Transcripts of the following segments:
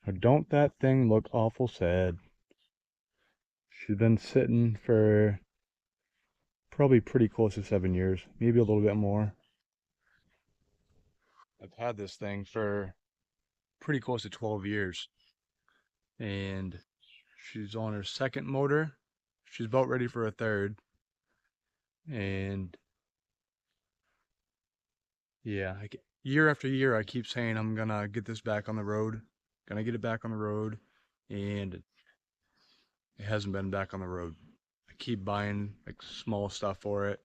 Now, don't that thing look awful sad? She's been sitting for probably pretty close to 7 years, maybe a little bit more. I've had this thing for pretty close to 12 years, and she's on her second motor. She's about ready for a third, and yeah, year after year I keep saying I'm gonna get this back on the road, gonna get it back on the road, and it hasn't been back on the road. I keep buying like small stuff for it.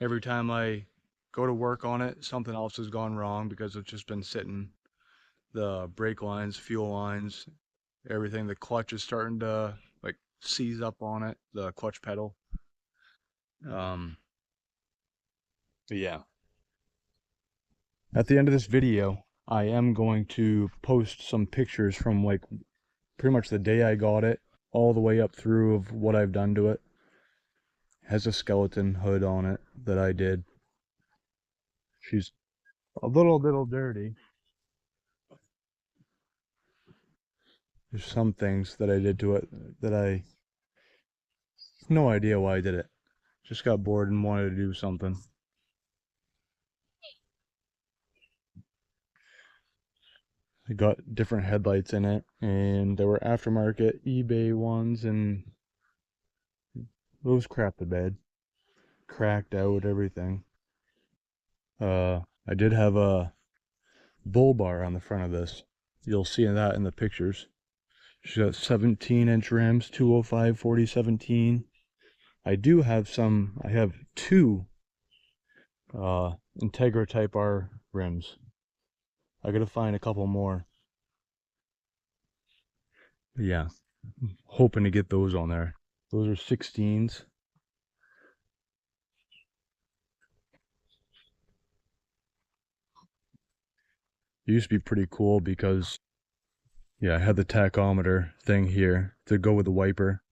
Every time I go to work on it, something else has gone wrong because it's just been sitting. The brake lines, fuel lines, everything. The clutch is starting to like seize up on it, the clutch pedal. Um, but yeah. At the end of this video, I am going to post some pictures from like pretty much the day I got it all the way up through of what I've done to it. Has a skeleton hood on it that I did. She's a little dirty. There's some things that I did to it that I have no idea why I did it. Just got bored and wanted to do something. I got different headlights in it, and there were aftermarket eBay ones, and those crapped the bed. Cracked out everything. I did have a bull bar on the front of this. You'll see that in the pictures. She's got 17-inch rims, 205 4017. I do have some, I have two Integra Type R rims. I gotta find a couple more. But yeah, hoping to get those on there. Those are 16s. It used to be pretty cool because, yeah, I had the tachometer thing here to go with the wiper.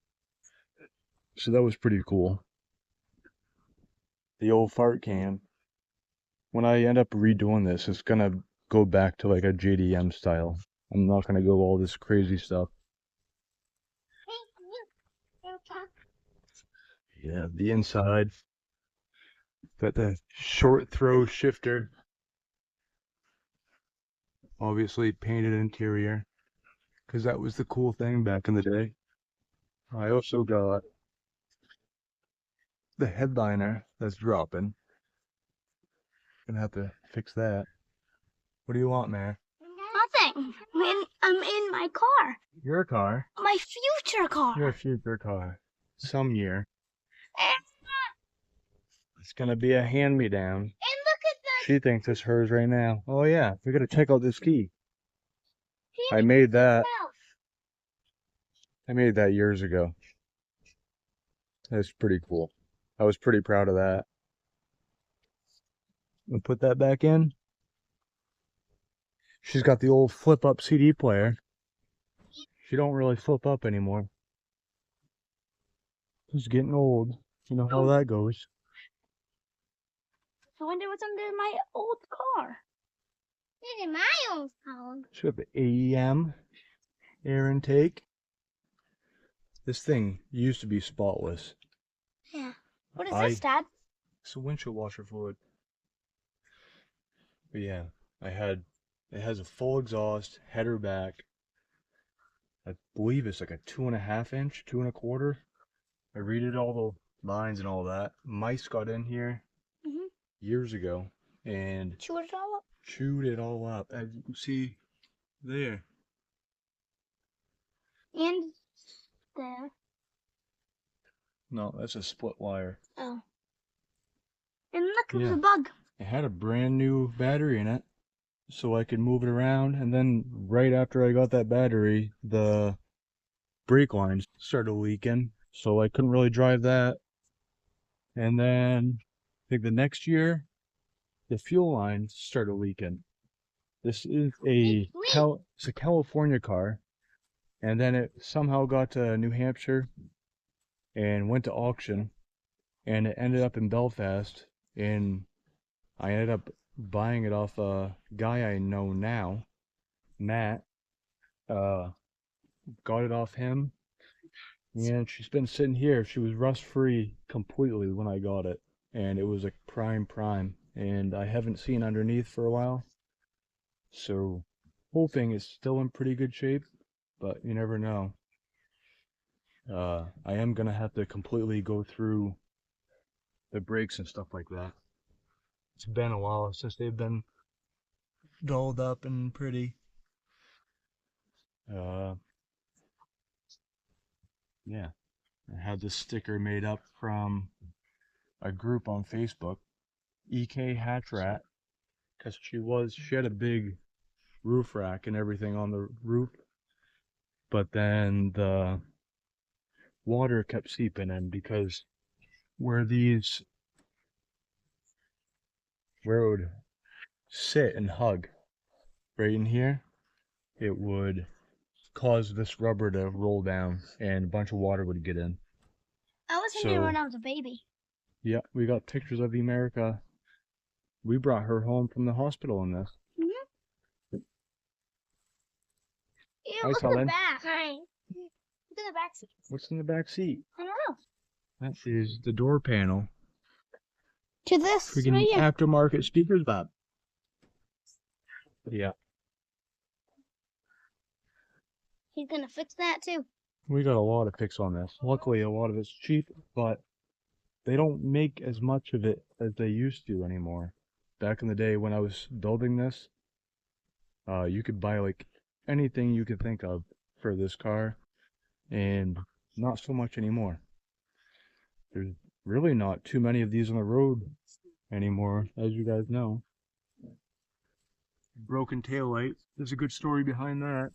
So that was pretty cool. The old fart cam. When I end up redoing this, it's gonna go back to like a JDM style. I'm not gonna go all this crazy stuff. Yeah, the inside. Got the short throw shifter. Obviously painted interior, because that was the cool thing back in the day. I also got the headliner that's dropping. Gonna have to fix that. What do you want, man? Nothing. I'm in my car. Your car? My future car. Your future car. Some year. And It's gonna be a hand-me-down. look at this. She thinks it's hers right now. Oh yeah, we gotta check out this key. I made that years ago. That's pretty cool. I was pretty proud of that. We'll put that back in. She's got the old flip-up CD player. She don't really flip up anymore. She's getting old. You know how that goes. I wonder what's under my old car. It's in my old car. She got the AEM air intake. This thing used to be spotless. Yeah. What is this, Dad? It's a windshield washer fluid. But yeah, it has a full exhaust, header back. I believe it's like a 2.5 inch, 2.25. I redid all the lines and all that. Mice got in here years ago and chewed it all up. Chewed it all up, as you can see there. And there. No, that's a split wire. Oh. And look, there's a bug. It had a brand new battery in it, so I could move it around. And then right after I got that battery, the brake lines started leaking, so I couldn't really drive that. And then I think the next year, the fuel lines started leaking. This is it's a California car, and then it somehow got to New Hampshire and went to auction, and it ended up in Belfast, and I ended up buying it off a guy I know now, Matt, Got it off him, and she's been sitting here. She was rust free completely when I got it, and it was a prime, and I haven't seen underneath for a while, so hoping it's still in pretty good shape, but you never know. I am gonna have to completely go through the brakes and stuff like that. It's been a while since they've been dolled up and pretty. Uh, yeah, I had this sticker made up from a group on Facebook, EK Hatch Rat, because she had a big roof rack and everything on the roof, but then the water kept seeping in because where it would sit and hug right in here, it would cause this rubber to roll down and a bunch of water would get in. I was in there when I was a baby. Yeah, we got pictures of the America. We brought her home from the hospital in this. Mm-hmm. Ew, Hi, look at the Solid. back. Hi. Look at the back seat. What's in the back seat? I don't know. That is the door panel. To this Freaking right here. aftermarket speakers, Bob. Yeah. He's gonna fix that too. We got a lot of picks on this. Luckily, a lot of it's cheap, but they don't make as much of it as they used to anymore. Back in the day when I was building this, you could buy like anything you could think of for this car, and not so much anymore. There's really not too many of these on the road anymore, as you guys know. Broken taillight. There's a good story behind that.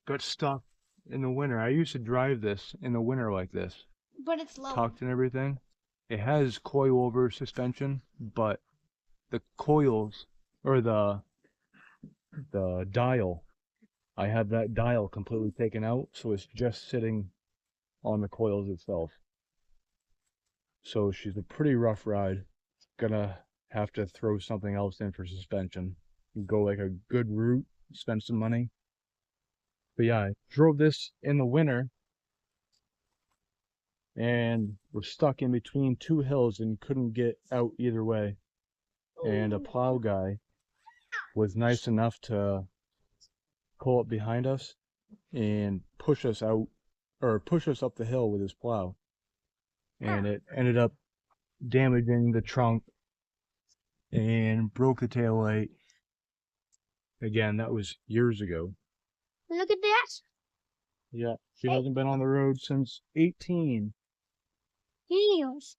Got stuck in the winter. I used to drive this in the winter like this. But it's low. Tucked and everything. It has coilover suspension, but the coils, or the dial, I have that dial completely taken out, so it's just sitting on the coils itself. So she's a pretty rough ride. Gonna have to throw something else in for suspension. Go like a good route, spend some money. But yeah, I drove this in the winter and was stuck in between two hills and couldn't get out either way. And a plow guy was nice enough to pull up behind us and push us out, or push us up the hill with his plow. And it ended up damaging the trunk and broke the tail light. Again, that was years ago. Look at that. Yeah, she hasn't been on the road since 18. Heels.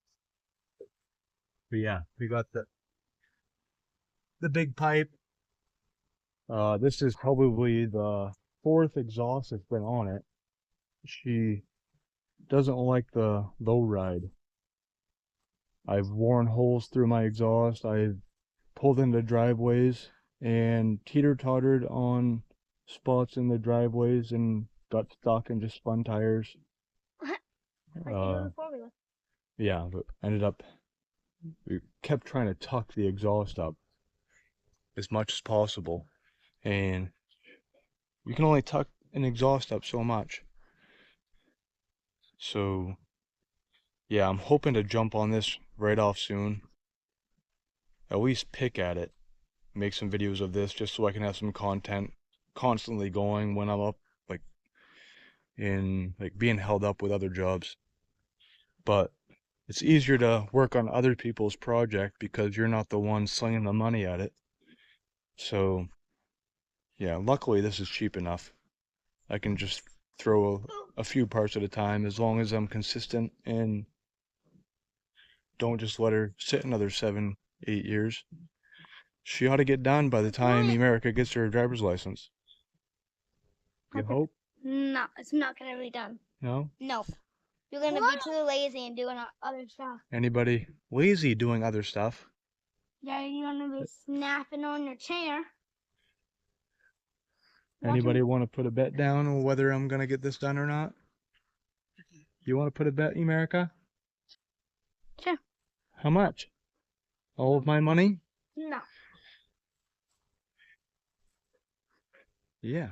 But yeah, we got the big pipe. This is probably the fourth exhaust that's been on it. She doesn't like the low ride. I've worn holes through my exhaust. I've pulled into driveways and teeter-tottered on spots in the driveways and got stuck and just spun tires. Yeah, but ended up, we kept trying to tuck the exhaust up as much as possible, and you can only tuck an exhaust up so much. So yeah, I'm hoping to jump on this right off soon, at least pick at it, make some videos of this just so I can have some content constantly going when I'm up, like in like being held up with other jobs. But it's easier to work on other people's project because you're not the one slinging the money at it. So yeah, luckily this is cheap enough. I can just throw a few parts at a time as long as I'm consistent and don't just let her sit another 7, 8 years. She ought to get done by the time America gets her driver's license. You hope? No, it's not gonna be done. No? No. You're gonna be too lazy and doing other stuff. Anybody lazy doing other stuff? Yeah, you're gonna be snapping on your chair. Anybody want to put a bet down on whether I'm going to get this done or not? You want to put a bet, America? Sure. How much? All of my money? No. Yeah.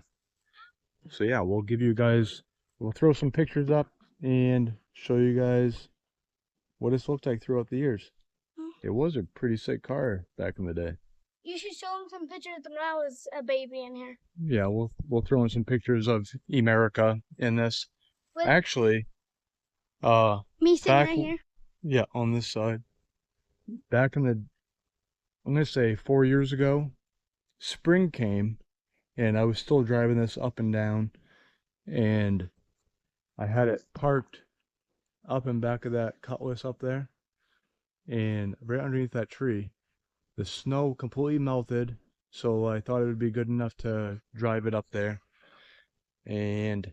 So yeah, we'll throw some pictures up and show you guys what it's looked like throughout the years. It was a pretty sick car back in the day. You should show them some pictures when I was a baby in here. Yeah, we'll throw in some pictures of America in this. With Actually, me sitting back right here. yeah, on this side. Back in the I'm gonna say 4 years ago, spring came and I was still driving this up and down, and I had it parked up in back of that Cutlass up there, and right underneath that tree. The snow completely melted, so I thought it would be good enough to drive it up there, and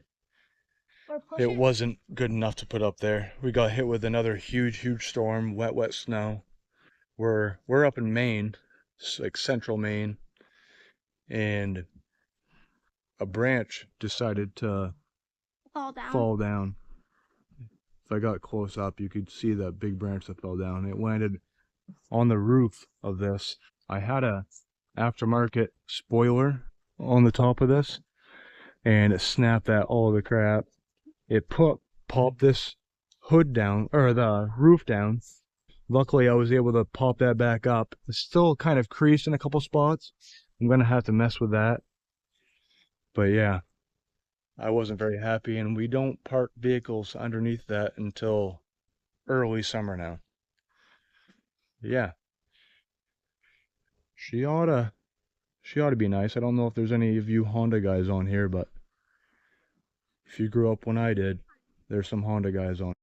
Or push it it. wasn't good enough to put up there. We got hit with another huge storm, wet snow. We're up in Maine, like central Maine, and a branch decided to Fall down. fall down. If I got close up, you could see that big branch that fell down. It landed on the roof of this. I had a aftermarket spoiler on the top of this, and it snapped that all the crap. It popped this hood down, or the roof down. Luckily, I was able to pop that back up. It's still kind of creased in a couple spots. I'm gonna have to mess with that. But yeah, I wasn't very happy, and we don't park vehicles underneath that until early summer now. Yeah, she ought to be nice. I don't know if there's any of you Honda guys on here, but if you grew up when I did, there's some Honda guys on.